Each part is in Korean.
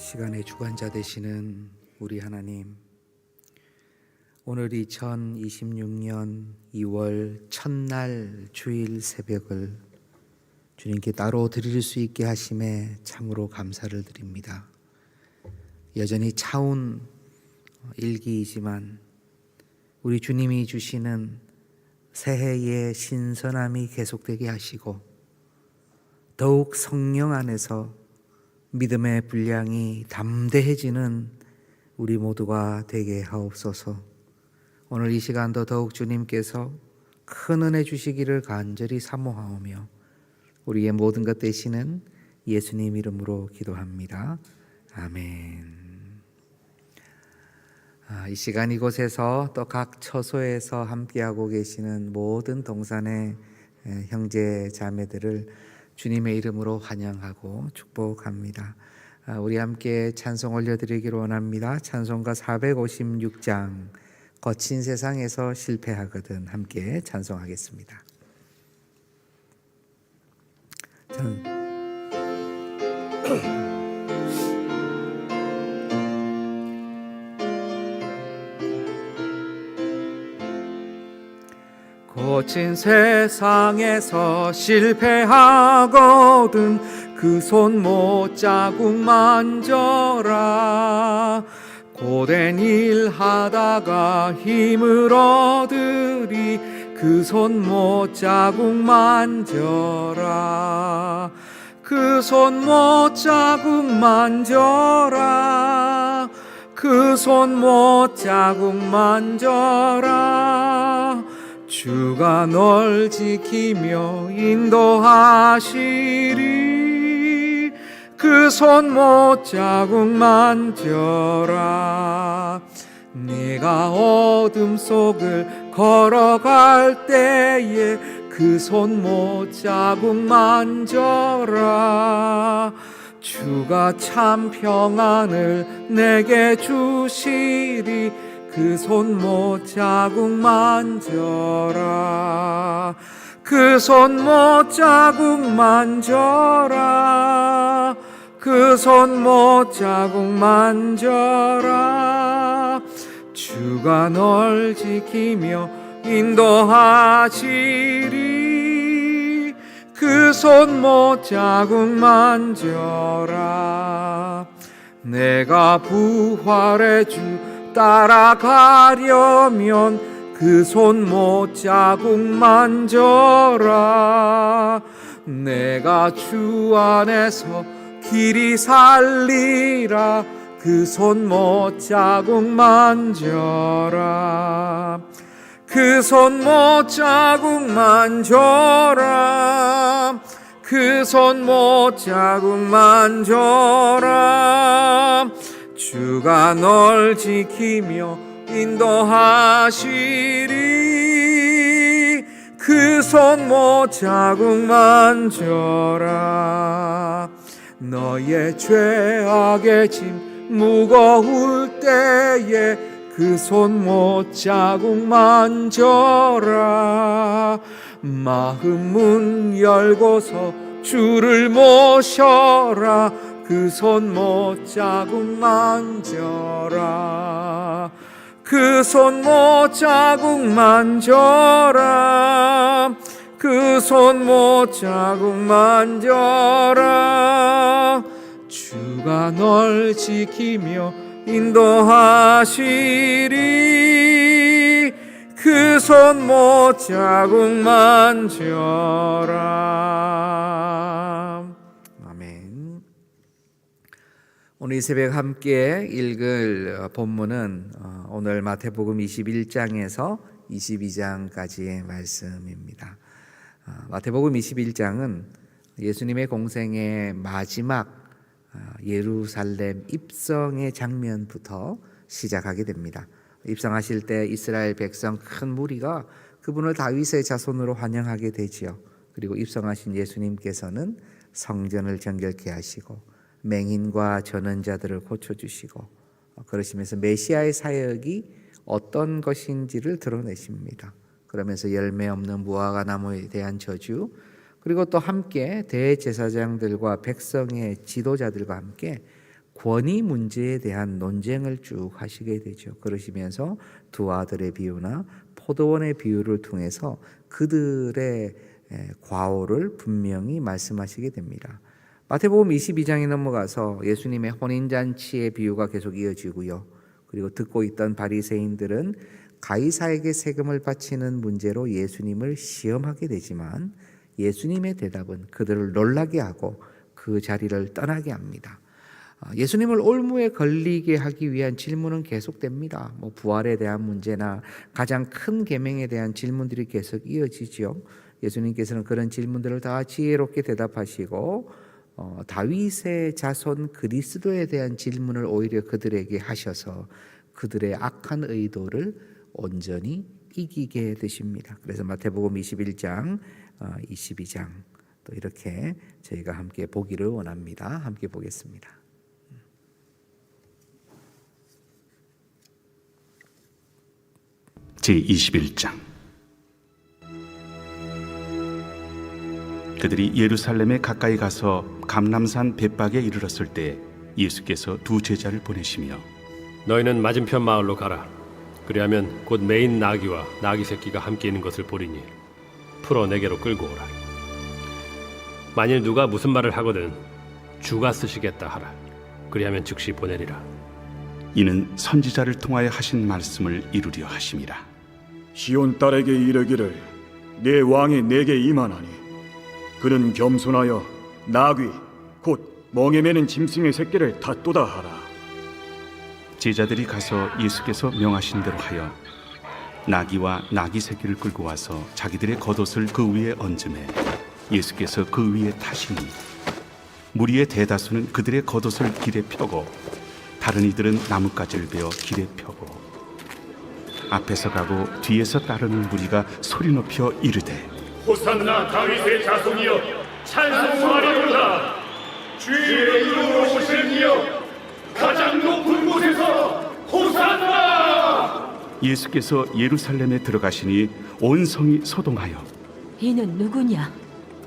시간의 주관자 되시는 우리 하나님, 오늘 2026년 2월 첫날 주일 새벽을 주님께 따로 드릴 수 있게 하심에 참으로 감사를 드립니다. 여전히 차운 일기이지만 우리 주님이 주시는 새해의 신선함이 계속되게 하시고 더욱 성령 안에서 믿음의 분량이 담대해지는 우리 모두가 되게 하옵소서. 오늘 이 시간도 더욱 주님께서 큰 은혜 주시기를 간절히 사모하오며 우리의 모든 것 되시는 예수님 이름으로 기도합니다. 아멘. 이 시간 이곳에서 또 각 처소에서 함께하고 계시는 모든 동산의 형제 자매들을 주님의 이름으로 환영하고 축복합니다. 우리 함께 찬송 올려드리기를 원합니다. 찬송가 456장 거친 세상에서 실패하거든 함께 찬송하겠습니다. 거친 세상에서 실패하거든 그 손 못자국 만져라. 고된 일 하다가 힘을 얻으리 그 손 못자국 만져라. 그 손 못자국 만져라. 그 손 못자국 만져라. 주가 널 지키며 인도하시리. 그 손 못자국 만져라. 네가 어둠 속을 걸어갈 때에 그 손 못자국 만져라. 주가 참 평안을 내게 주시리. 그 손 못자국 만져라. 그 손 못자국 만져라. 그 손 못자국 만져라. 주가 널 지키며 인도하시리. 그 손 못자국 만져라. 내가 부활의 주 따라가려면 그 손 못자국 만져라. 내가 주 안에서 길이 살리라. 그 손 못자국 만져라. 그 손 못자국 만져라. 그 손 못자국 만져라. 주가 널 지키며 인도하시리. 그 손 못자국 만져라. 너의 죄악의 짐 무거울 때에 그 손 못자국 만져라. 마음 문 열고서 주를 모셔라. 그 손 못자국 만져라. 그 손 못자국 만져라. 그 손 못자국 만져라. 주가 널 지키며 인도하시리. 그 손 못자국 만져라. 아멘. 오늘 이 새벽 함께 읽을 본문은 오늘 마태복음 21장에서 22장까지의 말씀입니다. 마태복음 21장은 예수님의 공생의 마지막 예루살렘 입성의 장면부터 시작하게 됩니다. 입성하실 때 이스라엘 백성 큰 무리가 그분을 다윗의 자손으로 환영하게 되지요. 그리고 입성하신 예수님께서는 성전을 정결케 하시고 맹인과 전원자들을 고쳐주시고 그러시면서 메시아의 사역이 어떤 것인지를 드러내십니다. 그러면서 열매 없는 무화과 나무에 대한 저주, 그리고 또 함께 대제사장들과 백성의 지도자들과 함께 권위 문제에 대한 논쟁을 쭉 하시게 되죠. 그러시면서 두 아들의 비유나 포도원의 비유를 통해서 그들의 과오를 분명히 말씀하시게 됩니다. 마태복음 22장에 넘어가서 예수님의 혼인잔치의 비유가 계속 이어지고요. 그리고 듣고 있던 바리새인들은 가이사에게 세금을 바치는 문제로 예수님을 시험하게 되지만 예수님의 대답은 그들을 놀라게 하고 그 자리를 떠나게 합니다. 예수님을 올무에 걸리게 하기 위한 질문은 계속됩니다. 부활에 대한 문제나 가장 큰 계명에 대한 질문들이 계속 이어지죠. 예수님께서는 그런 질문들을 다 지혜롭게 대답하시고 다윗의 자손 그리스도에 대한 질문을 오히려 그들에게 하셔서 그들의 악한 의도를 온전히 이기게 되십니다. 그래서 마태복음 21장, 22장 또 이렇게 저희가 함께 보기를 원합니다. 함께 보겠습니다. 제21장. 그들이 예루살렘에 가까이 가서 감람산 벳박에 이르렀을 때 예수께서 두 제자를 보내시며 너희는 맞은편 마을로 가라. 그리하면 곧 매인 나귀와 나귀 새끼가 함께 있는 것을 보리니 풀어 내게로 끌고 오라. 만일 누가 무슨 말을 하거든 주가 쓰시겠다 하라. 그리하면 즉시 보내리라. 이는 선지자를 통하여 하신 말씀을 이루려 하심이라. 시온 딸에게 이르기를 내 왕이 내게 임하나니 그는 겸손하여 나귀 곧 멍에 매는 짐승의 새끼를 닫도다 하라. 제자들이 가서 예수께서 명하신 대로 하여 나귀와 나귀 새끼를 끌고 와서 자기들의 겉옷을 그 위에 얹음에 예수께서 그 위에 타시니 무리의 대다수는 그들의 겉옷을 길에 펴고 다른 이들은 나뭇가지를 베어 길에 펴고 앞에서 가고 뒤에서 따르는 무리가 소리 높여 이르되 호산나 다윗의 자손이여 찬송하리로다. 주의 이름으로 오실 이여 가장 높은 곳에서 호산나. 예수께서 예루살렘에 들어가시니 온 성이 소동하여 이는 누구냐?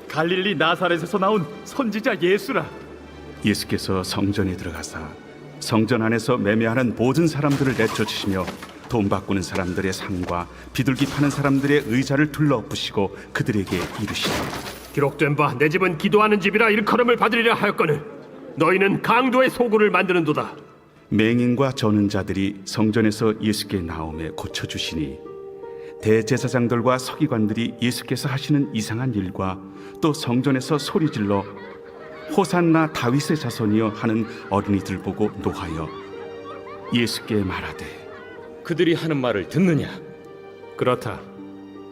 갈릴리 나사렛에서 나온 선지자 예수라. 예수께서 성전에 들어가사 성전 안에서 매매하는 모든 사람들을 내쫓으시며 돈 바꾸는 사람들의 상과 비둘기 파는 사람들의 의자를 둘러엎으시고 그들에게 이르시되 기록된 바 내 집은 기도하는 집이라 일컬음을 받으리라 하였거늘 너희는 강도의 소굴을 만드는도다. 맹인과 저는 자들이 성전에서 예수께 나오매 고쳐주시니 대제사장들과 서기관들이 예수께서 하시는 이상한 일과 또 성전에서 소리질러 호산나 다윗의 자손이여 하는 어린이들 보고 노하여 예수께 말하되 그들이 하는 말을 듣느냐? 그렇다.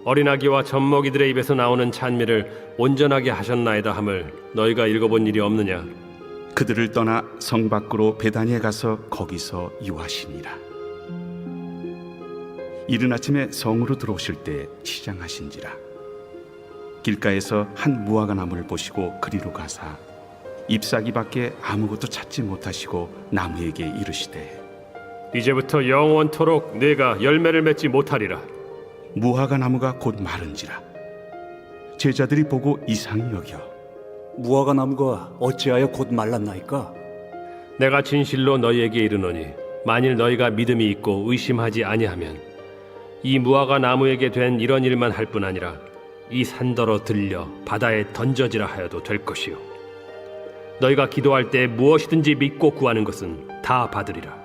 어린아기와 젖먹이들의 입에서 나오는 찬미를 온전하게 하셨나이다 함을 너희가 읽어본 일이 없느냐? 그들을 떠나 성 밖으로 베다니에 가서 거기서 유하시니라. 이른 아침에 성으로 들어오실 때 시장하신지라. 길가에서 한 무화과 나무를 보시고 그리로 가사 잎사귀밖에 아무것도 찾지 못하시고 나무에게 이르시되 이제부터 영원토록 네가 열매를 맺지 못하리라. 무화과 나무가 곧 마른지라. 제자들이 보고 이상히 여겨 무화과 나무가 어찌하여 곧 말랐나이까? 내가 진실로 너희에게 이르노니 만일 너희가 믿음이 있고 의심하지 아니하면 이 무화과 나무에게 된 이런 일만 할 뿐 아니라 이 산더러 들려 바다에 던져지라 하여도 될 것이요 너희가 기도할 때 무엇이든지 믿고 구하는 것은 다 받으리라.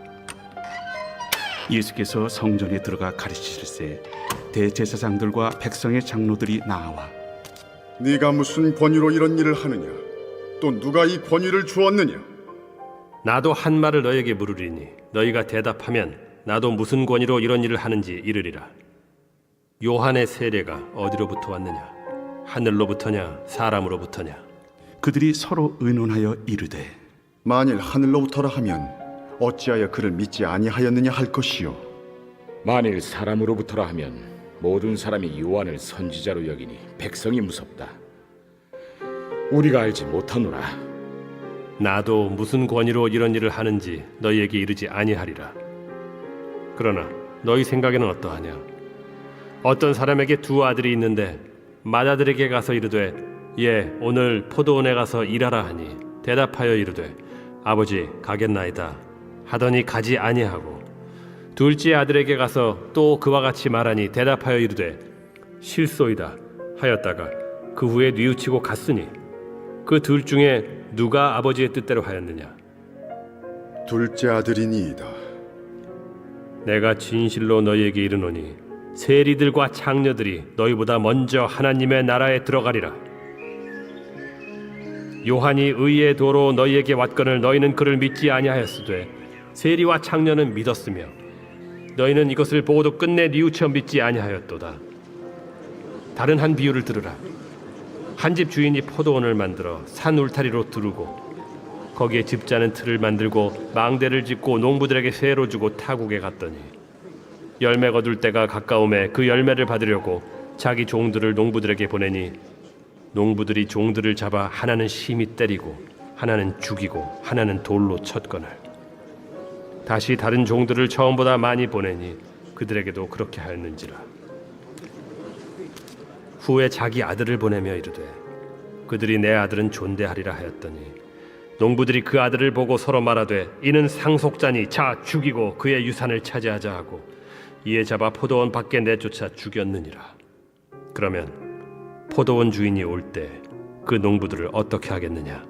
예수께서 성전에 들어가 가르치실세 대제사장들과 백성의 장로들이 나와 네가 무슨 권위로 이런 일을 하느냐? 또 누가 이 권위를 주었느냐? 나도 한 말을 너희에게 물으리니 너희가 대답하면 나도 무슨 권위로 이런 일을 하는지 이르리라. 요한의 세례가 어디로부터 왔느냐? 하늘로부터냐 사람으로부터냐? 그들이 서로 의논하여 이르되 만일 하늘로부터라 하면 어찌하여 그를 믿지 아니하였느냐 할 것이요. 만일 사람으로부터라 하면 모든 사람이 요한을 선지자로 여기니 백성이 무섭다. 우리가 알지 못하노라. 나도 무슨 권위로 이런 일을 하는지 너희에게 이르지 아니하리라. 그러나 너희 생각에는 어떠하냐? 어떤 사람에게 두 아들이 있는데 맏아들에게 가서 이르되 예 오늘 포도원에 가서 일하라 하니 대답하여 이르되 아버지 가겠나이다 하더니 가지 아니하고 둘째 아들에게 가서 또 그와 같이 말하니 대답하여 이르되 실소이다 하였다가 그 후에 뉘우치고 갔으니 그 둘 중에 누가 아버지의 뜻대로 하였느냐? 둘째 아들이니이다. 내가 진실로 너희에게 이르노니 세리들과 창녀들이 너희보다 먼저 하나님의 나라에 들어가리라. 요한이 의의 도로 너희에게 왔거늘 너희는 그를 믿지 아니하였으되 세리와 창녀는 믿었으며 너희는 이것을 보고도 끝내 뉘우쳐 믿지 아니하였도다. 다른 한 비유를 들으라. 한 집 주인이 포도원을 만들어 산 울타리로 두르고 거기에 집자는 틀을 만들고 망대를 짓고 농부들에게 세로 주고 타국에 갔더니 열매 거둘 때가 가까움에 그 열매를 받으려고 자기 종들을 농부들에게 보내니 농부들이 종들을 잡아 하나는 심히 때리고 하나는 죽이고 하나는 돌로 쳤거늘 다시 다른 종들을 처음보다 많이 보내니 그들에게도 그렇게 하였는지라. 후에 자기 아들을 보내며 이르되 그들이 내 아들은 존대하리라 하였더니 농부들이 그 아들을 보고 서로 말하되 이는 상속자니 자 죽이고 그의 유산을 차지하자 하고 이에 잡아 포도원 밖에 내쫓아 죽였느니라. 그러면 포도원 주인이 올 때 그 농부들을 어떻게 하겠느냐?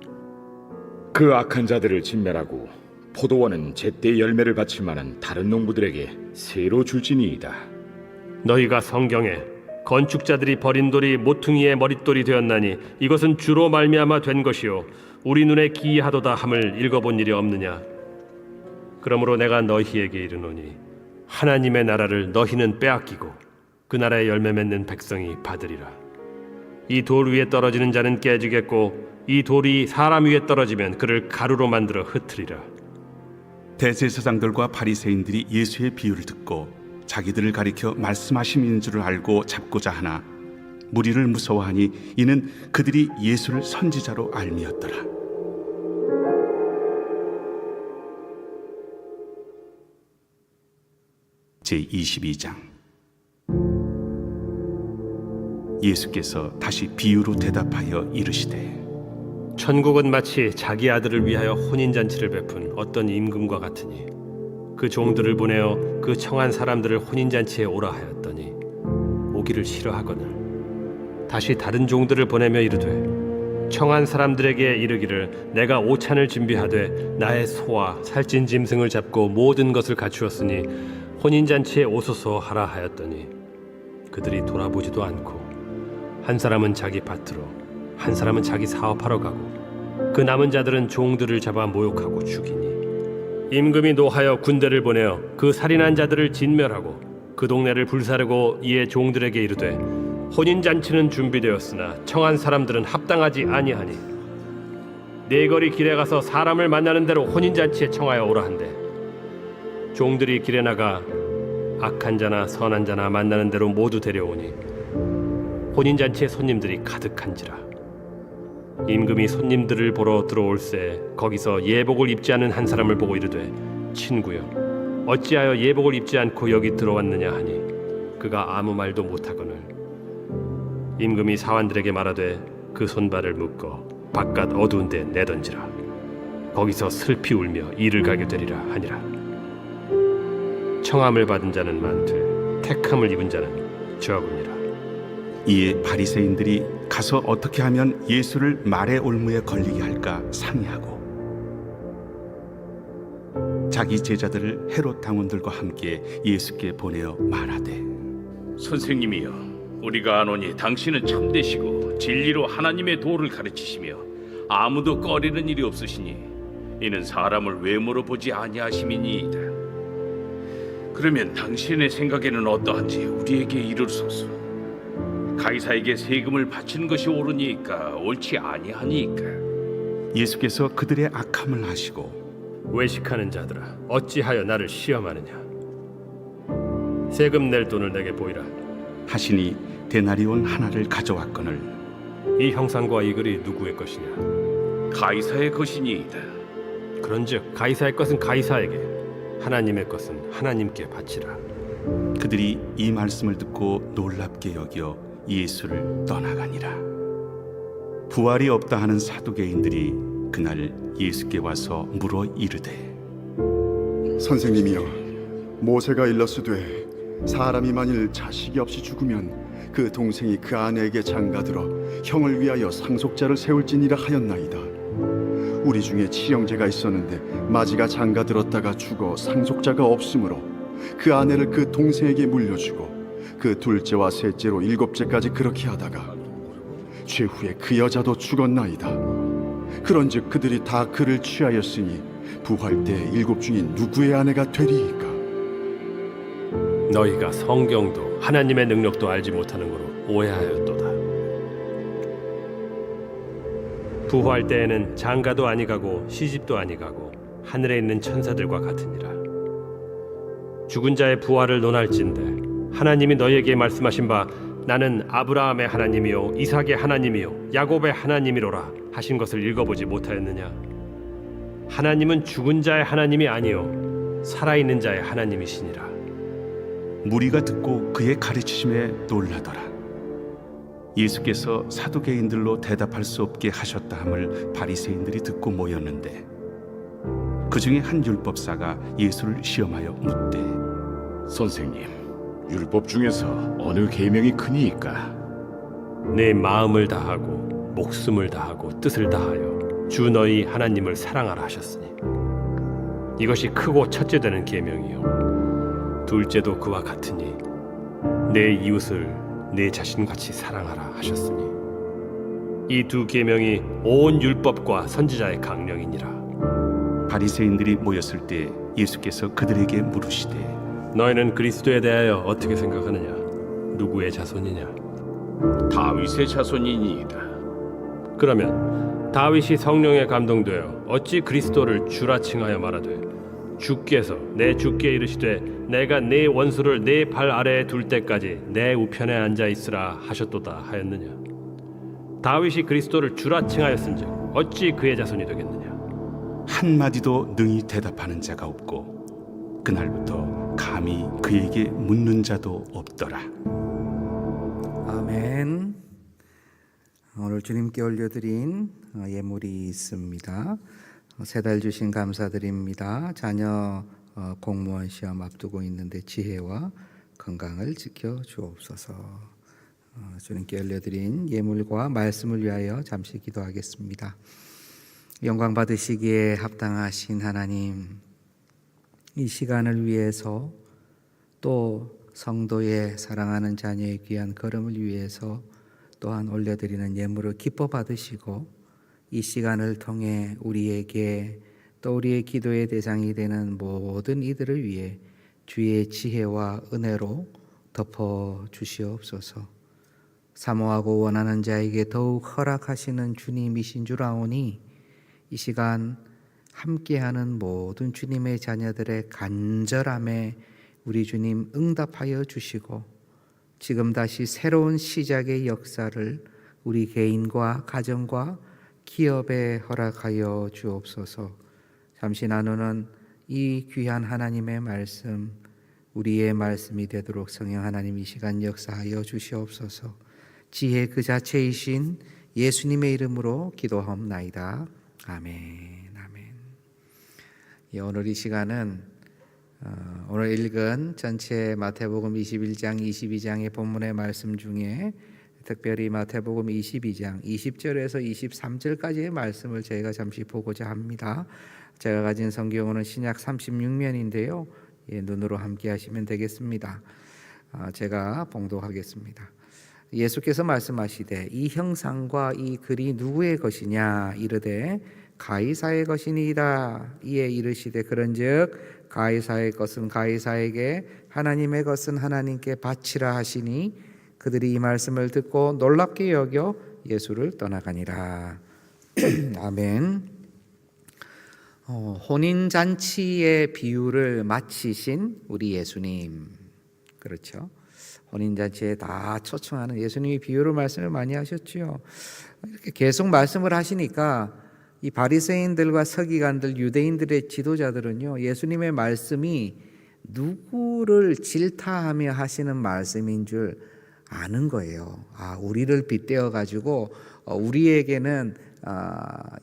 그 악한 자들을 진멸하고 포도원은 제때 열매를 바칠 만한 다른 농부들에게 새로 줄지니이다. 너희가 성경에 건축자들이 버린 돌이 모퉁이의 머릿돌이 되었나니 이것은 주로 말미암아 된 것이요 우리 눈에 기이하도다 함을 읽어본 일이 없느냐? 그러므로 내가 너희에게 이르노니 하나님의 나라를 너희는 빼앗기고 그 나라의 열매 맺는 백성이 받으리라. 이 돌 위에 떨어지는 자는 깨지겠고 이 돌이 사람 위에 떨어지면 그를 가루로 만들어 흩으리라. 대제사장들과 바리새인들이 예수의 비유를 듣고 자기들을 가리켜 말씀하심인 줄 알고 잡고자 하나 무리를 무서워하니 이는 그들이 예수를 선지자로 알미었더라. 제22장. 예수께서 다시 비유로 대답하여 이르시되 천국은 마치 자기 아들을 위하여 혼인잔치를 베푼 어떤 임금과 같으니 그 종들을 보내어 그 청한 사람들을 혼인잔치에 오라 하였더니 오기를 싫어하거늘 다시 다른 종들을 보내며 이르되 청한 사람들에게 이르기를 내가 오찬을 준비하되 나의 소와 살찐 짐승을 잡고 모든 것을 갖추었으니 혼인잔치에 오소서 하라 하였더니 그들이 돌아보지도 않고 한 사람은 자기 밭으로 한 사람은 자기 사업하러 가고 그 남은 자들은 종들을 잡아 모욕하고 죽이니 임금이 노하여 군대를 보내어 그 살인한 자들을 진멸하고 그 동네를 불사르고 이에 종들에게 이르되 혼인잔치는 준비되었으나 청한 사람들은 합당하지 아니하니 네거리 길에 가서 사람을 만나는 대로 혼인잔치에 청하여 오라 한대 종들이 길에 나가 악한 자나 선한 자나 만나는 대로 모두 데려오니 혼인잔치에 손님들이 가득한지라. 임금이 손님들을 보러 들어올새 거기서 예복을 입지 않은 한 사람을 보고 이르되 친구여 어찌하여 예복을 입지 않고 여기 들어왔느냐 하니 그가 아무 말도 못하거늘 임금이 사환들에게 말하되 그 손발을 묶어 바깥 어두운 데 내던지라. 거기서 슬피 울며 이를 가게 되리라 하니라. 청함을 받은 자는 많되 택함을 입은 자는 적으니라. 이에 바리새인들이 가서 어떻게 하면 예수를 말의 올무에 걸리게 할까 상의하고 자기 제자들을 헤롯 당원들과 함께 예수께 보내어 말하되 선생님이여, 우리가 아노니 당신은 참되시고 진리로 하나님의 도를 가르치시며 아무도 꺼리는 일이 없으시니 이는 사람을 외모로 보지 아니하심이니이다. 그러면 당신의 생각에는 어떠한지 우리에게 이르소서. 가이사에게 세금을 바치는 것이 옳으니까 옳지 아니하니까. 예수께서 그들의 악함을 아시고 외식하는 자들아 어찌하여 나를 시험하느냐? 세금 낼 돈을 내게 보이라. 하시니 데나리온 하나를 가져왔거늘 이 형상과 이 글이 누구의 것이냐? 가이사의 것이니이다. 그런즉 가이사의 것은 가이사에게 하나님의 것은 하나님께 바치라. 그들이 이 말씀을 듣고 놀랍게 여겨 예수를 떠나가니라. 부활이 없다 하는 사두개인들이 그날 예수께 와서 물어 이르되 선생님이여, 모세가 일렀으되 사람이 만일 자식이 없이 죽으면 그 동생이 그 아내에게 장가들어 형을 위하여 상속자를 세울지니라 하였나이다. 우리 중에 친형제가 있었는데 마지가 장가들었다가 죽어 상속자가 없으므로 그 아내를 그 동생에게 물려주고 그 둘째와 셋째로 일곱째까지 그렇게 하다가 최후에 그 여자도 죽었나이다. 그런즉 그들이 다 그를 취하였으니 부활 때 일곱 중인 누구의 아내가 되리이까? 너희가 성경도 하나님의 능력도 알지 못하는 거로 오해하였도다. 부활 때에는 장가도 아니가고 시집도 아니가고 하늘에 있는 천사들과 같으니라. 죽은 자의 부활을 논할진대 하나님이 너희에게 말씀하신 바 나는 아브라함의 하나님이요 이삭의 하나님이요 야곱의 하나님이로라 하신 것을 읽어보지 못하였느냐? 하나님은 죽은 자의 하나님이 아니요 살아있는 자의 하나님이시니라. 무리가 듣고 그의 가르치심에 놀라더라. 예수께서 사두개인들로 대답할 수 없게 하셨다 함을 바리새인들이 듣고 모였는데 그 중에 한 율법사가 예수를 시험하여 묻되 선생님, 율법 중에서 어느 계명이 크니이까? 내 마음을 다하고 목숨을 다하고 뜻을 다하여 주 너희 하나님을 사랑하라 하셨으니 이것이 크고 첫째 되는 계명이요 둘째도 그와 같으니 내 이웃을 내 자신같이 사랑하라 하셨으니 이 두 계명이 온 율법과 선지자의 강령이니라. 바리새인들이 모였을 때 예수께서 그들에게 물으시되 너희는 그리스도에 대하여 어떻게 생각하느냐? 누구의 자손이냐? 다윗의 자손이니이다. 그러면 다윗이 성령에 감동되어 어찌 그리스도를 주라 칭하여 말하되 주께서 내 주께 이르시되 내가 네 원수를 네 발 아래에 둘 때까지 내 우편에 앉아 있으라 하셨도다 하였느냐? 다윗이 그리스도를 주라 칭하였은즉 어찌 그의 자손이 되겠느냐? 한마디도 능히 대답하는 자가 없고 그날부터 감히 그에게 묻는 자도 없더라. 아멘. 오늘 주님께 올려드린 예물이 있습니다. 3달 주신 감사드립니다. 자녀 공무원 시험 앞두고 있는데 지혜와 건강을 지켜 주옵소서. 주님께 올려드린 예물과 말씀을 위하여 잠시 기도하겠습니다. 영광 받으시기에 합당하신 하나님, 이 시간을 위해서 또 성도의 사랑하는 자녀의 귀한 걸음을 위해서 또한 올려드리는 예물을 기뻐 받으시고 이 시간을 통해 우리에게 또 우리의 기도의 대상이 되는 모든 이들을 위해 주의 지혜와 은혜로 덮어 주시옵소서. 사모하고 원하는 자에게 더욱 허락하시는 주님이신 줄 아오니 이 시간 함께하는 모든 주님의 자녀들의 간절함에 우리 주님 응답하여 주시고 지금 다시 새로운 시작의 역사를 우리 개인과 가정과 기업에 허락하여 주옵소서. 잠시 나누는 이 귀한 하나님의 말씀, 우리의 말씀이 되도록 성령 하나님 이 시간 역사하여 주시옵소서. 지혜 그 자체이신 예수님의 이름으로 기도하옵나이다. 아멘. 아멘. 오늘 이 시간은 오늘 읽은 전체 마태복음 21장, 22장의 본문의 말씀 중에 특별히 마태복음 22장 20절에서 23절까지의 말씀을 저희가 잠시 보고자 합니다. 제가 가진 성경은 신약 36면인데요. 눈으로 함께 하시면 되겠습니다. 제가 봉독하겠습니다. 예수께서 말씀하시되 이 형상과 이 글이 누구의 것이냐 이르되 가이사의 것이니이다. 이에 이르시되 그런즉 가이사의 것은 가이사에게 하나님의 것은 하나님께 바치라 하시니 그들이 이 말씀을 듣고 놀랍게 여겨 예수를 떠나가니라. 아멘. 혼인잔치의 비유를 마치신 우리 예수님, 그렇죠? 혼인잔치에 다 초청하는 예수님이 비유를 말씀을 많이 하셨죠. 이렇게 계속 말씀을 하시니까 이 바리새인들과 서기관들, 유대인들의 지도자들은요, 예수님의 말씀이 누구를 질타하며 하시는 말씀인 줄 아는 거예요. 우리를 빗대어 가지고 우리에게는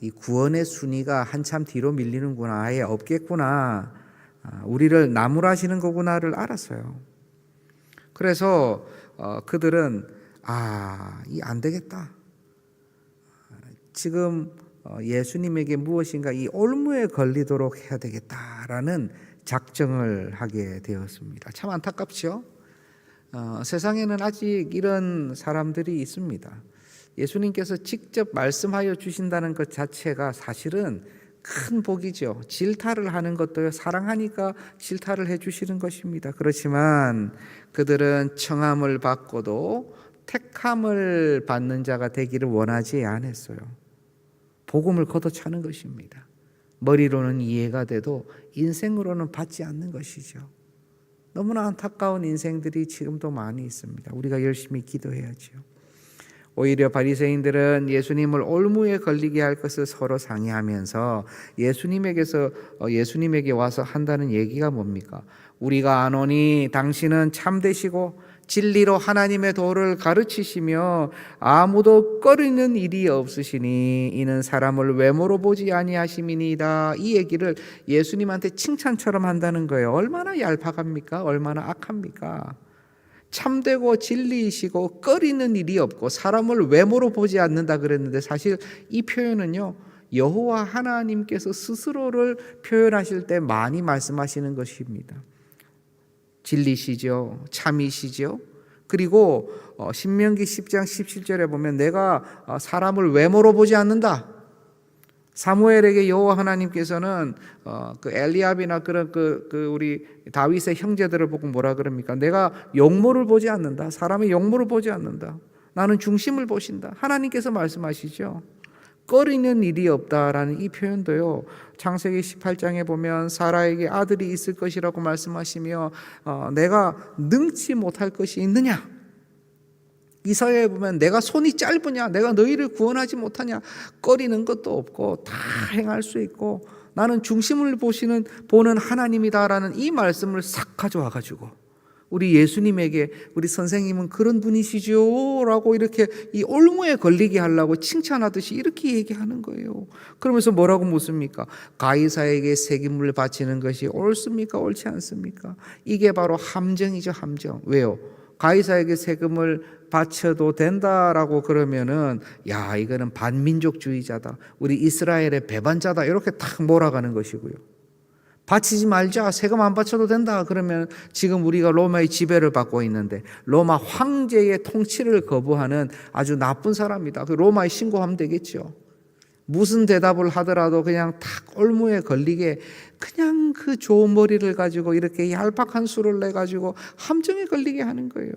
이 구원의 순위가 한참 뒤로 밀리는구나, 아예 없겠구나, 우리를 나무라시는 거구나를 알았어요. 그래서 그들은 이 안 되겠다. 지금 예수님에게 무엇인가 이 올무에 걸리도록 해야 되겠다라는 작정을 하게 되었습니다. 참 안타깝죠? 세상에는 아직 이런 사람들이 있습니다. 예수님께서 직접 말씀하여 주신다는 것 자체가 사실은 큰 복이죠. 질타를 하는 것도요, 사랑하니까 질타를 해주시는 것입니다. 그렇지만 그들은 청함을 받고도 택함을 받는 자가 되기를 원하지 않았어요. 복음을 걷어차는 것입니다. 머리로는 이해가 돼도 인생으로는 받지 않는 것이죠. 너무나 안타까운 인생들이 지금도 많이 있습니다. 우리가 열심히 기도해야죠. 오히려 바리새인들은 예수님을 올무에 걸리게 할 것을 서로 상의하면서 예수님에게 와서 한다는 얘기가 뭡니까? 우리가 아노니 당신은 참되시고 진리로 하나님의 도를 가르치시며 아무도 꺼리는 일이 없으시니 이는 사람을 외모로 보지 아니하심이니이다. 이 얘기를 예수님한테 칭찬처럼 한다는 거예요. 얼마나 얄팍합니까? 얼마나 악합니까? 참되고 진리이시고 꺼리는 일이 없고 사람을 외모로 보지 않는다 그랬는데, 사실 이 표현은요, 여호와 하나님께서 스스로를 표현하실 때 많이 말씀하시는 것입니다. 진리시죠, 참이시죠. 그리고 신명기 10장 17절에 보면 내가 사람을 외모로 보지 않는다. 사무엘에게 여호와 하나님께서는 그 엘리압이나 그런 우리 다윗의 형제들을 보고 뭐라 그럽니까? 내가 용모를 보지 않는다. 사람의 용모를 보지 않는다. 나는 중심을 보신다. 하나님께서 말씀하시죠. 꺼리는 일이 없다라는 이 표현도요, 창세기 18장에 보면 사라에게 아들이 있을 것이라고 말씀하시며 내가 능치 못할 것이 있느냐? 이사야에 보면 내가 손이 짧으냐? 내가 너희를 구원하지 못하냐? 꺼리는 것도 없고 다 행할 수 있고 나는 중심을 보는 하나님이다라는 이 말씀을 싹 가져와 가지고 우리 예수님에게 우리 선생님은 그런 분이시죠 라고 이렇게 이 올무에 걸리게 하려고 칭찬하듯이 이렇게 얘기하는 거예요. 그러면서 뭐라고 묻습니까? 가이사에게 세금을 바치는 것이 옳습니까? 옳지 않습니까? 이게 바로 함정이죠, 함정. 왜요? 가이사에게 세금을 바쳐도 된다라고 그러면은 야, 이거는 반민족주의자다, 우리 이스라엘의 배반자다, 이렇게 탁 몰아가는 것이고요. 바치지 말자, 세금 안 바쳐도 된다 그러면 지금 우리가 로마의 지배를 받고 있는데 로마 황제의 통치를 거부하는 아주 나쁜 사람이다, 그 로마에 신고하면 되겠죠. 무슨 대답을 하더라도 그냥 탁 올무에 걸리게 그냥 그 좋은 머리를 가지고 이렇게 얄팍한 수를 내가지고 함정에 걸리게 하는 거예요.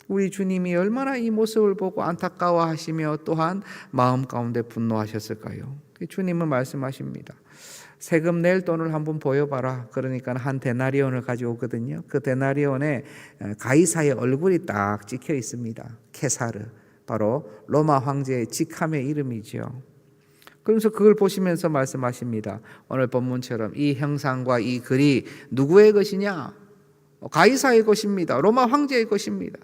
우리 주님이 얼마나 이 모습을 보고 안타까워하시며 또한 마음 가운데 분노하셨을까요? 주님은 말씀하십니다. 세금 낼 돈을 한번 보여봐라. 그러니까 한 데나리온을 가져오거든요. 그 데나리온에 가이사의 얼굴이 딱 찍혀 있습니다. 케사르, 바로 로마 황제의 직함의 이름이죠. 그러면서 그걸 보시면서 말씀하십니다. 오늘 본문처럼 이 형상과 이 글이 누구의 것이냐? 가이사의 것입니다. 로마 황제의 것입니다.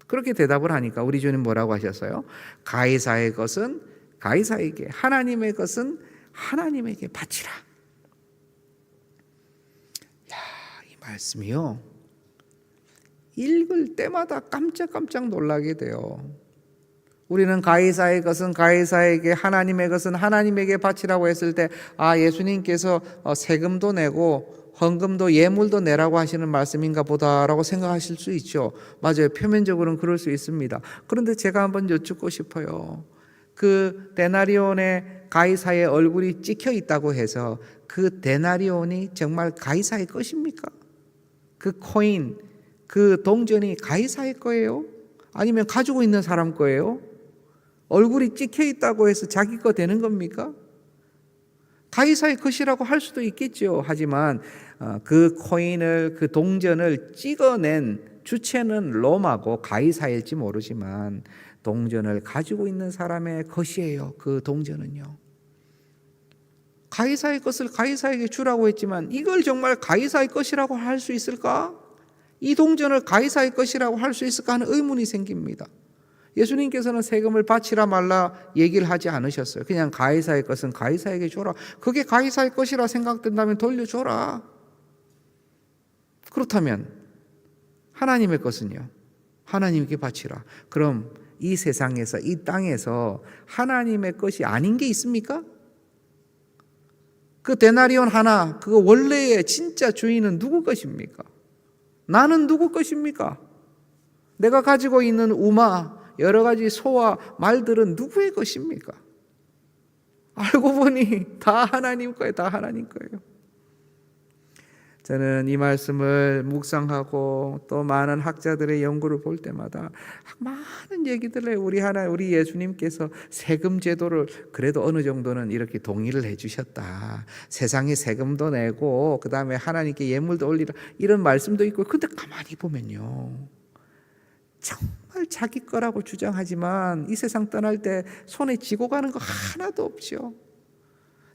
그렇게 대답을 하니까 우리 주님 뭐라고 하셨어요? 가이사의 것은 가이사에게, 하나님의 것은 하나님에게 바치라. 야, 이 말씀이요, 읽을 때마다 깜짝깜짝 놀라게 돼요. 우리는 가이사의 것은 가이사에게, 하나님의 것은 하나님에게 바치라고 했을 때 예수님께서 세금도 내고 헌금도 예물도 내라고 하시는 말씀인가 보다라고 생각하실 수 있죠. 맞아요. 표면적으로는 그럴 수 있습니다. 그런데 제가 한번 여쭙고 싶어요. 그 데나리온에 가이사의 얼굴이 찍혀 있다고 해서 그 데나리온이 정말 가이사의 것입니까? 그 코인, 그 동전이 가이사의 거예요? 아니면 가지고 있는 사람 거예요? 얼굴이 찍혀 있다고 해서 자기 거 되는 겁니까? 가이사의 것이라고 할 수도 있겠죠. 하지만 그 코인을, 그 동전을 찍어낸 주체는 로마고 가이사일지 모르지만 동전을 가지고 있는 사람의 것이에요. 그 동전은요. 가이사의 것을 가이사에게 주라고 했지만 이걸 정말 가이사의 것이라고 할 수 있을까? 이 동전을 가이사의 것이라고 할 수 있을까 하는 의문이 생깁니다. 예수님께서는 세금을 바치라 말라 얘기를 하지 않으셨어요. 그냥 가이사의 것은 가이사에게 줘라. 그게 가이사의 것이라 생각된다면 돌려줘라. 그렇다면 하나님의 것은요? 하나님께 바치라. 그럼 이 세상에서, 이 땅에서 하나님의 것이 아닌 게 있습니까? 그 데나리온 하나, 그거 원래의 진짜 주인은 누구 것입니까? 나는 누구 것입니까? 내가 가지고 있는 우마, 여러 가지 소와 말들은 누구의 것입니까? 알고 보니 다 하나님 거예요. 다 하나님 거예요. 저는 이 말씀을 묵상하고 또 많은 학자들의 연구를 볼 때마다 많은 얘기들을 우리 예수님께서 세금 제도를 그래도 어느 정도는 이렇게 동의를 해주셨다. 세상에 세금도 내고 그 다음에 하나님께 예물도 올리라 이런 말씀도 있고, 근데 가만히 보면요, 정말 자기 거라고 주장하지만 이 세상 떠날 때 손에 쥐고 가는 거 하나도 없죠.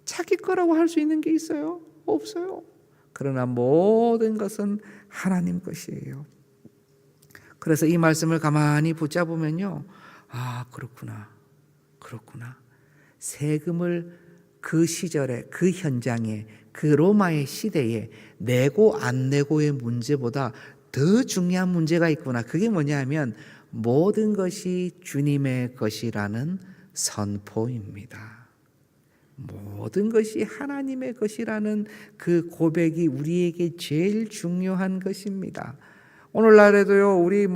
자기 거라고 할 수 있는 게 있어요? 없어요. 그러나 모든 것은 하나님 것이에요. 그래서 이 말씀을 가만히 붙잡으면요, 아, 그렇구나. 세금을 그 시절에, 그 현장에, 그 로마의 시대에 내고 안 내고의 문제보다 더 중요한 문제가 있구나. 그게 뭐냐면 모든 것이 주님의 것이라는 선포입니다. 모든 것이 하나님의 것이라는 그 고백이 우리에게 제일 중요한 것입니다. 오늘날에도요, 우리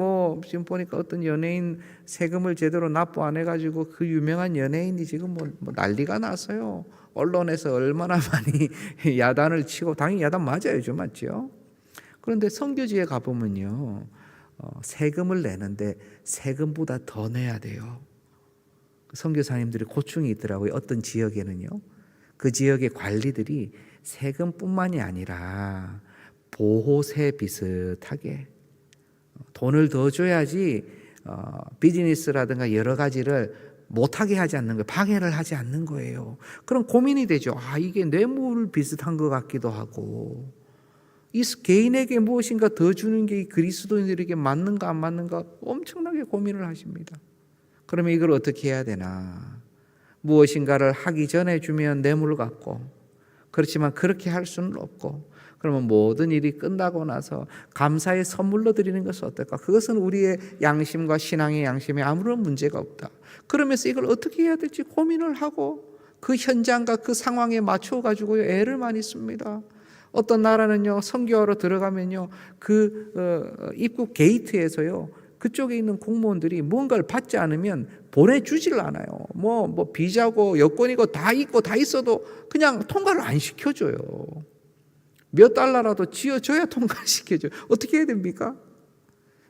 지금 보니까 어떤 연예인 세금을 제대로 납부 안 해가지고 그 유명한 연예인이 지금 난리가 났어요. 언론에서 얼마나 많이 야단을 치고, 당연히 야단 맞아요, 좀 맞죠? 그런데 선교지에 가보면요, 세금을 내는데 세금보다 더 내야 돼요. 선교사님들이 고충이 있더라고요. 어떤 지역에는요, 그 지역의 관리들이 세금뿐만이 아니라 보호세 비슷하게 돈을 더 줘야지 비즈니스라든가 여러 가지를 못하게 하지 않는 거예요. 방해를 하지 않는 거예요. 그럼 고민이 되죠. 아, 이게 뇌물 비슷한 것 같기도 하고, 이 개인에게 무엇인가 더 주는 게 그리스도인들에게 맞는가 안 맞는가 엄청나게 고민을 하십니다. 그러면 이걸 어떻게 해야 되나? 무엇인가를 하기 전에 주면 뇌물 같고, 그렇지만 그렇게 할 수는 없고, 그러면 모든 일이 끝나고 나서 감사의 선물로 드리는 것은 어떨까? 그것은 우리의 양심과 신앙의 양심에 아무런 문제가 없다. 그러면서 이걸 어떻게 해야 될지 고민을 하고 그 현장과 그 상황에 맞춰 가지고요, 애를 많이 씁니다. 어떤 나라는요, 선교하러 들어가면요, 그 입국 게이트에서요, 그쪽에 있는 공무원들이 뭔가를 받지 않으면 보내주질 않아요. 비자고 여권이고 다 있고 다 있어도 그냥 통과를 안 시켜줘요. 몇 달러라도 쥐어줘야 통과시켜줘요. 어떻게 해야 됩니까?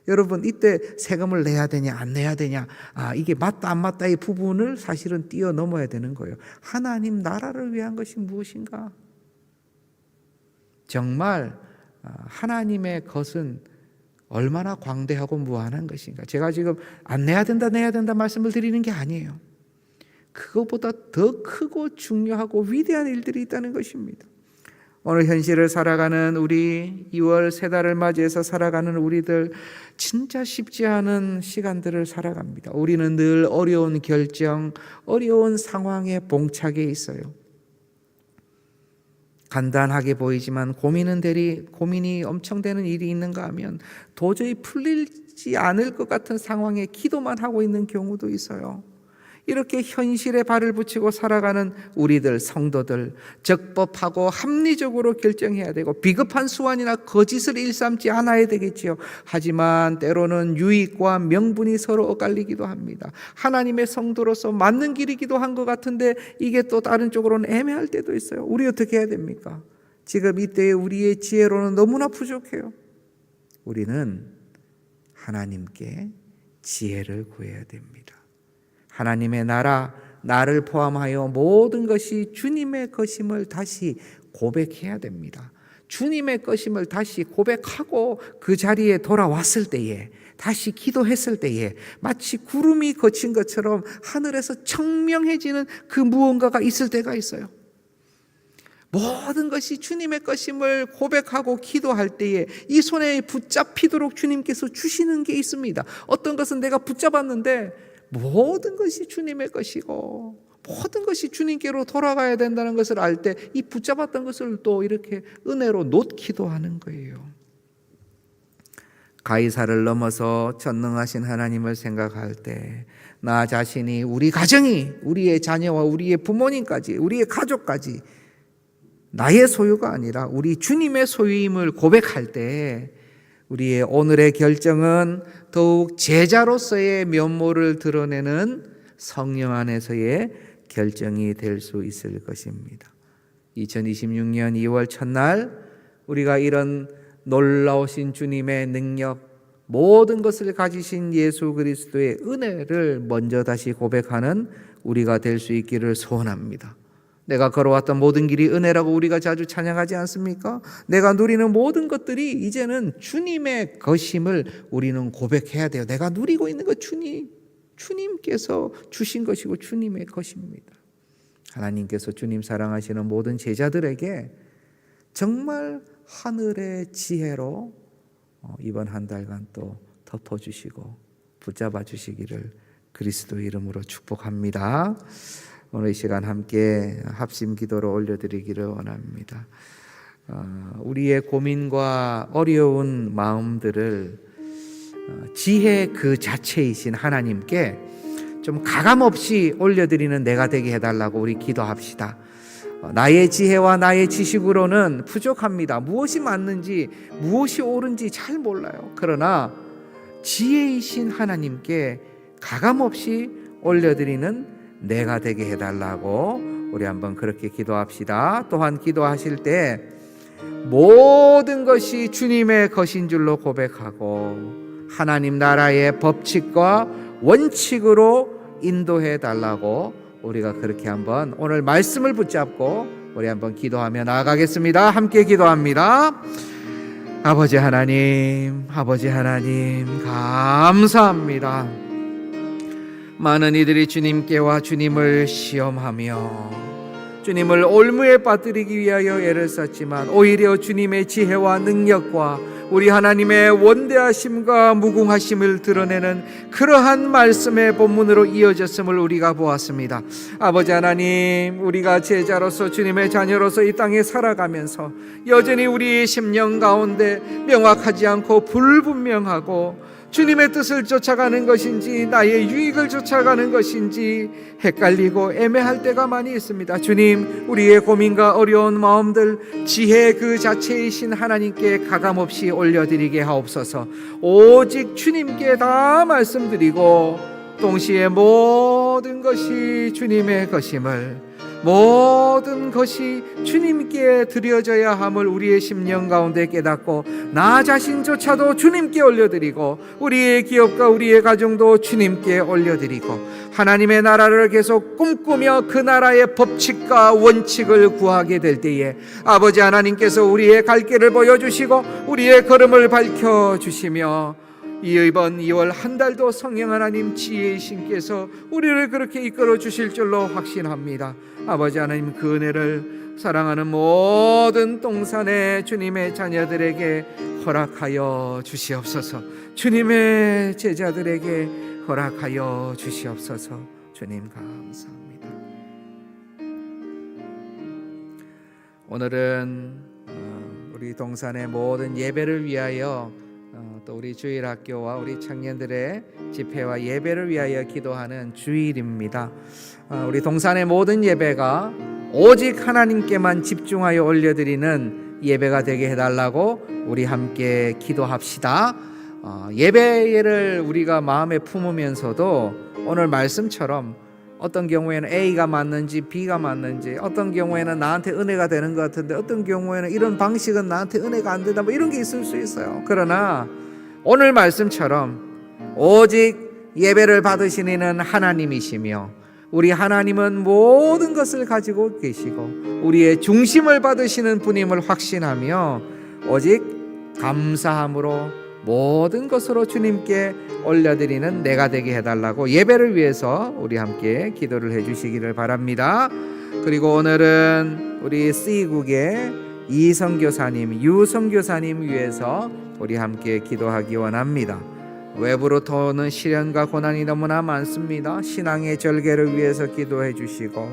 여러분, 이때 세금을 내야 되냐 안 내야 되냐, 이게 맞다 안 맞다의 부분을 사실은 뛰어넘어야 되는 거예요. 하나님 나라를 위한 것이 무엇인가? 정말 하나님의 것은 얼마나 광대하고 무한한 것인가. 제가 지금 안 내야 된다 말씀을 드리는 게 아니에요. 그것보다 더 크고 중요하고 위대한 일들이 있다는 것입니다. 오늘 현실을 살아가는 우리, 2월 새 달을 맞이해서 살아가는 우리들, 진짜 쉽지 않은 시간들을 살아갑니다. 우리는 늘 어려운 결정, 어려운 상황에 봉착해 있어요. 간단하게 보이지만 고민이 엄청 되는 일이 있는가 하면 도저히 풀리지 않을 것 같은 상황에 기도만 하고 있는 경우도 있어요. 이렇게 현실에 발을 붙이고 살아가는 우리들, 성도들, 적법하고 합리적으로 결정해야 되고 비겁한 수완이나 거짓을 일삼지 않아야 되겠지요. 하지만 때로는 유익과 명분이 서로 엇갈리기도 합니다. 하나님의 성도로서 맞는 길이기도 한 것 같은데 이게 또 다른 쪽으로는 애매할 때도 있어요. 우리 어떻게 해야 됩니까? 지금 이때의 우리의 지혜로는 너무나 부족해요. 우리는 하나님께 지혜를 구해야 됩니다. 하나님의 나라, 나를 포함하여 모든 것이 주님의 것임을 다시 고백해야 됩니다. 주님의 것임을 다시 고백하고 그 자리에 돌아왔을 때에, 다시 기도했을 때에 마치 구름이 거친 것처럼 하늘에서 청명해지는 그 무언가가 있을 때가 있어요. 모든 것이 주님의 것임을 고백하고 기도할 때에 이 손에 붙잡히도록 주님께서 주시는 게 있습니다. 어떤 것은 내가 붙잡았는데 모든 것이 주님의 것이고 모든 것이 주님께로 돌아가야 된다는 것을 알 때 이 붙잡았던 것을 또 이렇게 은혜로 놓기도 하는 거예요. 가이사를 넘어서 전능하신 하나님을 생각할 때 나 자신이, 우리 가정이, 우리의 자녀와 우리의 부모님까지, 우리의 가족까지 나의 소유가 아니라 우리 주님의 소유임을 고백할 때 우리의 오늘의 결정은 더욱 제자로서의 면모를 드러내는 성령 안에서의 결정이 될 수 있을 것입니다. 2026년 2월 첫날 우리가 이런 놀라우신 주님의 능력, 모든 것을 가지신 예수 그리스도의 은혜를 먼저 다시 고백하는 우리가 될 수 있기를 소원합니다. 내가 걸어왔던 모든 길이 은혜라고 우리가 자주 찬양하지 않습니까? 내가 누리는 모든 것들이 이제는 주님의 것임을 우리는 고백해야 돼요. 내가 누리고 있는 것 주님께서 주신 것이고 주님의 것입니다. 하나님께서 주님 사랑하시는 모든 제자들에게 정말 하늘의 지혜로 이번 한 달간 또 덮어주시고 붙잡아 주시기를 그리스도 이름으로 축복합니다. 오늘 이 시간 함께 합심 기도로 올려드리기를 원합니다. 우리의 고민과 어려운 마음들을 지혜 그 자체이신 하나님께 좀 가감없이 올려드리는 내가 되게 해달라고 우리 기도합시다. 나의 지혜와 나의 지식으로는 부족합니다. 무엇이 맞는지 무엇이 옳은지 잘 몰라요. 그러나 지혜이신 하나님께 가감없이 올려드리는 내가 되게 해달라고 우리 한번 그렇게 기도합시다. 또한 기도하실 때 모든 것이 주님의 것인 줄로 고백하고 하나님 나라의 법칙과 원칙으로 인도해 달라고 우리가 그렇게 한번 오늘 말씀을 붙잡고 우리 한번 기도하며 나아가겠습니다. 함께 기도합니다. 아버지 하나님 감사합니다. 많은 이들이 주님께와 주님을 시험하며 주님을 올무에 빠뜨리기 위하여 애를 썼지만 오히려 주님의 지혜와 능력과 우리 하나님의 원대하심과 무궁하심을 드러내는 그러한 말씀의 본문으로 이어졌음을 우리가 보았습니다. 아버지 하나님, 우리가 제자로서 주님의 자녀로서 이 땅에 살아가면서 여전히 우리의 심령 가운데 명확하지 않고 불분명하고 주님의 뜻을 쫓아가는 것인지 나의 유익을 쫓아가는 것인지 헷갈리고 애매할 때가 많이 있습니다. 주님, 우리의 고민과 어려운 마음들 지혜 그 자체이신 하나님께 가감없이 올려드리게 하옵소서. 오직 주님께 다 말씀드리고 동시에 모든 것이 주님의 것임을, 모든 것이 주님께 드려져야 함을 우리의 심령 가운데 깨닫고 나 자신조차도 주님께 올려드리고 우리의 기업과 우리의 가정도 주님께 올려드리고 하나님의 나라를 계속 꿈꾸며 그 나라의 법칙과 원칙을 구하게 될 때에 아버지 하나님께서 우리의 갈 길을 보여주시고 우리의 걸음을 밝혀주시며 이번 2월 한 달도 성령 하나님 지혜이신께서 우리를 그렇게 이끌어 주실 줄로 확신합니다. 아버지 하나님, 그 은혜를 사랑하는 모든 동산의 주님의 자녀들에게 허락하여 주시옵소서. 주님의 제자들에게 허락하여 주시옵소서. 주님 감사합니다. 오늘은 우리 동산의 모든 예배를 위하여 또 우리 주일학교와 우리 청년들의 집회와 예배를 위하여 기도하는 주일입니다. 우리 동산의 모든 예배가 오직 하나님께만 집중하여 올려드리는 예배가 되게 해달라고 우리 함께 기도합시다. 예배를 우리가 마음에 품으면서도 오늘 말씀처럼 어떤 경우에는 A가 맞는지 B가 맞는지, 어떤 경우에는 나한테 은혜가 되는 것 같은데 어떤 경우에는 이런 방식은 나한테 은혜가 안 된다, 이런 게 있을 수 있어요. 그러나 오늘 말씀처럼 오직 예배를 받으시는 이는 하나님이시며 우리 하나님은 모든 것을 가지고 계시고 우리의 중심을 받으시는 분임을 확신하며 오직 감사함으로 모든 것으로 주님께 올려드리는 내가 되게 해달라고 예배를 위해서 우리 함께 기도를 해주시기를 바랍니다. 그리고 오늘은 우리 C국의 이성교사님, 유성교사님 위해서 우리 함께 기도하기 원합니다. 외부로부터는 시련과 고난이 너무나 많습니다. 신앙의 절개를 위해서 기도해 주시고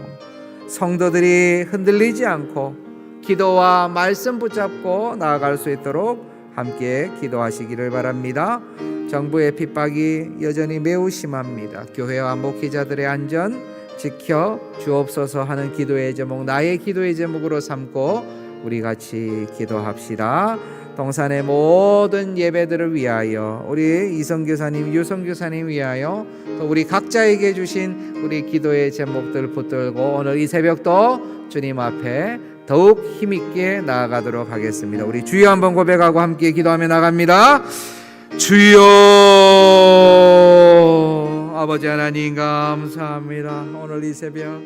성도들이 흔들리지 않고 기도와 말씀 붙잡고 나아갈 수 있도록 함께 기도하시기를 바랍니다. 정부의 핍박이 여전히 매우 심합니다. 교회와 목회자들의 안전 지켜 주옵소서 하는 기도의 제목, 나의 기도의 제목으로 삼고 우리 같이 기도합시다. 동산의 모든 예배들을 위하여, 우리 이성교사님, 유성교사님 위하여, 또 우리 각자에게 주신 우리 기도의 제목들 붙들고 오늘 이 새벽도 주님 앞에 더욱 힘있게 나아가도록 하겠습니다. 우리 주여 한번 고백하고 함께 기도하며 나갑니다. 주여, 아버지 하나님 감사합니다. 오늘 이 새벽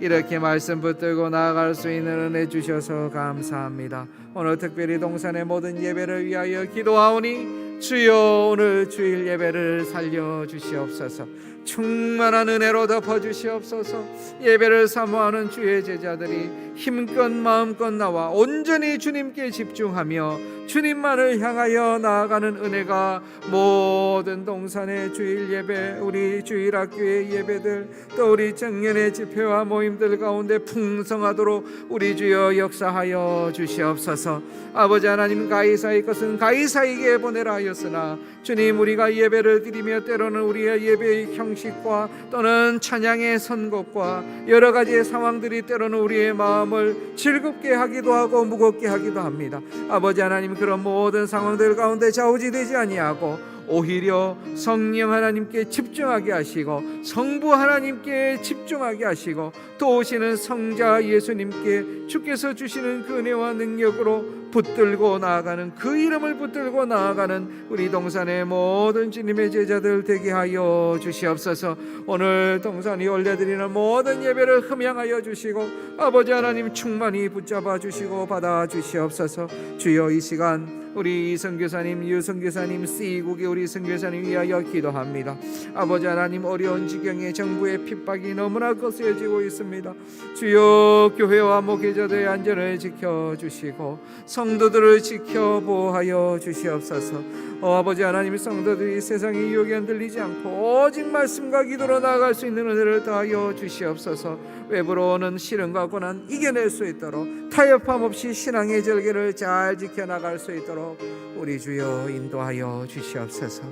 이렇게 말씀 붙들고 나아갈 수 있는 은혜 주셔서 감사합니다. 오늘 특별히 동산의 모든 예배를 위하여 기도하오니 주여 오늘 주일 예배를 살려 주시옵소서. 충만한 은혜로 덮어 주시옵소서. 예배를 사모하는 주의 제자들이 힘껏 마음껏 나와 온전히 주님께 집중하며 주님만을 향하여 나아가는 은혜가 모든 동산의 주일 예배, 우리 주일학교의 예배들, 또 우리 청년의 집회와 모임들 가운데 풍성하도록 우리 주여 역사하여 주시옵소서. 아버지 하나님, 가이사의 것은 가이사에게 보내라 하였으나 주님, 우리가 예배를 드리며 때로는 우리의 예배의 형식과 또는 찬양의 선곡과 여러 가지의 상황들이 때로는 우리의 마음을 즐겁게 하기도 하고 무겁게 하기도 합니다. 아버지 하나님, 그런 모든 상황들 가운데 좌우지되지 아니하고 오히려 성령 하나님께 집중하게 하시고 성부 하나님께 집중하게 하시고 또 오시는 성자 예수님께 주께서 주시는 그 은혜와 능력으로 붙들고 나아가는, 그 이름을 붙들고 나아가는 우리 동산의 모든 주님의 제자들 되게 하여 주시옵소서. 오늘 동산이 올려드리는 모든 예배를 흠양하여 주시고 아버지 하나님 충만히 붙잡아 주시고 받아 주시옵소서. 주여, 이 시간 우리 이성교사님, 유성교사님, C국의 우리 성교사님 위하여 기도합니다. 아버지 하나님, 어려운 지경에 정부의 핍박이 너무나 거세지고 있습니다. 주여, 교회와 목회자들의 안전을 지켜주시고 성도들을 지켜 보호하여 주시옵소서. 아버지 하나님, 성도들이 세상의 유혹에 흔들리지 않고 오직 말씀과 기도로 나아갈 수 있는 은혜를 더하여 주시옵소서. 외부로 오는 시련과 고난 이겨낼 수 있도록 타협함 없이 신앙의 절개를 잘 지켜나갈 수 있도록 우리 주여 인도하여 주시옵소서.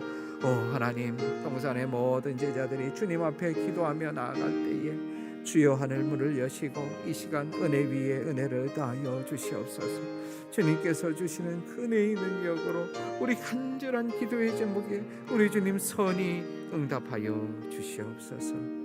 오 하나님, 동산의 모든 제자들이 주님 앞에 기도하며 나아갈 때에 주여 하늘 문을 여시고 이 시간 은혜 위에 은혜를 더하여 주시옵소서. 주님께서 주시는 그 은혜의 능력으로 우리 간절한 기도의 제목에 우리 주님 선히 응답하여 주시옵소서.